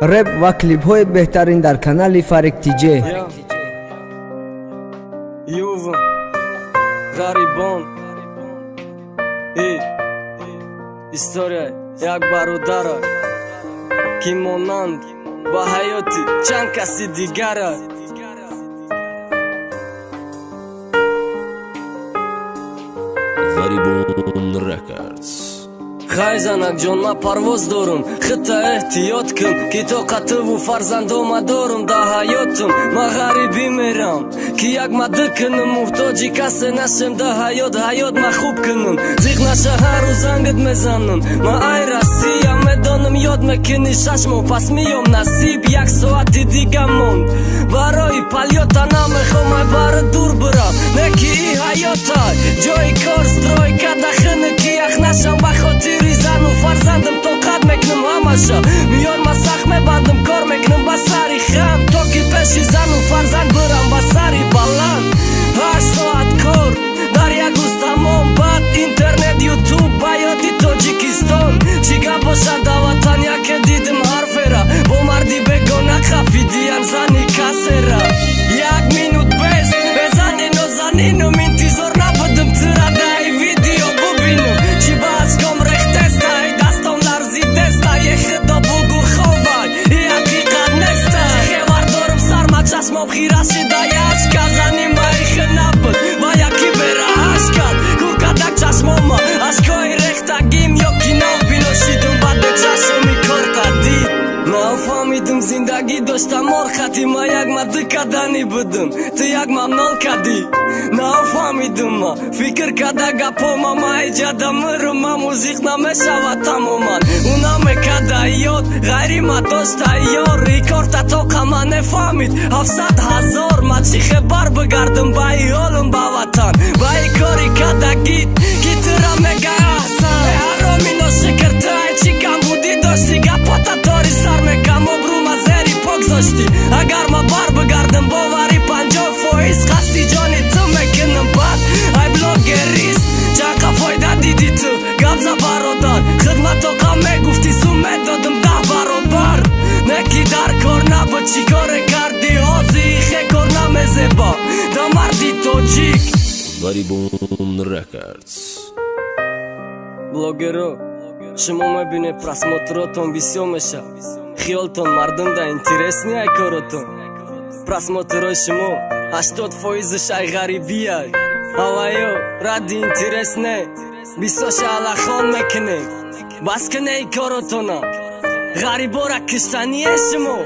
رپ و کلیپ های بهترین در کانال فارک تیجه. یوون غریبان історія як бародара ки монанд ба ҳаёти чанд каси дигара. Gharibon Records. хай занакҷон ман парвоз дорум, хита эҳтиёт кун ки тоқативу фарзандома дорум да ҳаётум. ман ғарибӣ мерам ки як мадӣ кунум, муҳтоҷи касе нашем да ҳаёт ман хуб кунум. зиқ наша ҳару зангит мезанам, ман ай Россия медонам ёд мекунӣ 6 моҳ, пас миём насиб 1 соати дига монд. барои палёта намехом ай бара дур бирам, не ки и ҳаётай ҷои кор стройка дахини ки ях нашам ба хотири зану фарзандам тоқат мекунам ҳамаша. миён ма сахт мебандам, кор мекунам ба сари хам, то ки пеши зану фарзанд бирам ба сари баланд. 8 соат кор дар як рӯз тамом, баъд интернет ютуб ба ёди тоҷикистон. чӣ гап бошад да ватан яке дидим ҳарфера, бо марди бегона хафидиян зани касера. 1 минут без безани нозанинум, интизор набудим тира дай видео бубинум. чӣ баачком рехтестай дастом ларзидеста, ехида бугу ховай и ҳақиқат неста. хевар дорум сарма чашмом хира шида яшка заним маихи набуд ва яки бера ашкат куркадак чашмома ашкои рехтагим ёки нав биношидум баъде чашми кортадид. нафаҳмидум зиндагӣ доштам орхати, ма як мадӣ кадани будум, ту як мамнон кадӣ. нафаҳмидум ма фикр када гапома, ма эҷада мирум, ма музиқ намешавад тамоман. ӯ намекада ёд ғайрима дошта ёр, и корта тоқа ма нефаҳмид 700 000. ма чӣ хебар бигардим ба и ҳолум ба ватан, ба и кори кадагит ки тира мега аҳсан. ҳароми ношикр ту ай чӣ камбудӣ дошти, гапота тори сар мекам, обрӯма зери погзошти. агар ма бар бигардим бовари 50% қасди ҷони ту мекунам. баъд ай блогерист чақа фоида диди ту, гап за бародар хидматоқа мегуфти сум медодим 10 баробар. не ки дар кор набуд чӣ коре карди ҳози хе кор намезеба да марди тоҷик. Gharibon Records. блогеро шумо мебинед просмотротон бисёр меша, хиёлтон мардумда интересни ай коротон. просмотрҳои шумо 80% ай ғарибияй. ҳавайё ради интерес не бисоша алахон мекуне, бас кune и коротона. ғарибора киштание шумо.